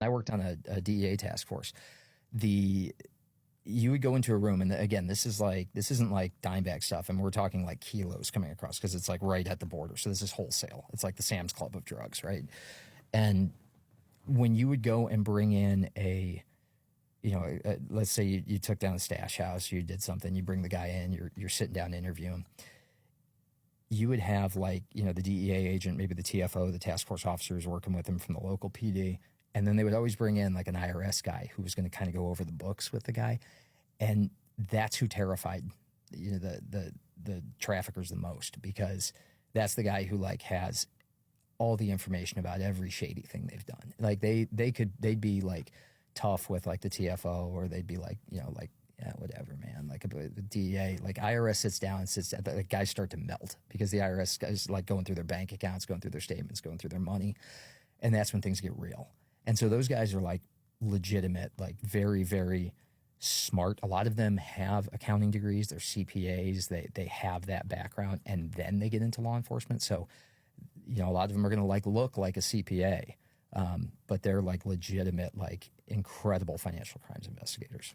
I worked on a DEA task force. The You would go into a room, and again, this isn't like dime bag stuff, and we're talking like kilos coming across because it's like right at the border. So this is wholesale. It's like the Sam's Club of drugs, right? And when you would go and bring in let's say you took down a stash house, you did something, you bring the guy in, you're sitting down to interview him. You would have the DEA agent, maybe the TFO, the task force officers working with him from the local PD. And then they would always bring in like an IRS guy who was going to kind of go over the books with the guy. And that's who terrified, the traffickers the most, because that's the guy who like has all the information about every shady thing they've done. Like they'd be like tough with like the TFO, or they'd be like, yeah, whatever, man. Like the DEA, like IRS the guys start to melt because the IRS guys like going through their bank accounts, going through their statements, going through their money. And that's when things get real. And so those guys are like legitimate, like very, very smart. A lot of them have accounting degrees. They're CPAs. They have that background, and then they get into law enforcement. So, a lot of them are going to like look like a CPA, but they're like legitimate, like incredible financial crimes investigators.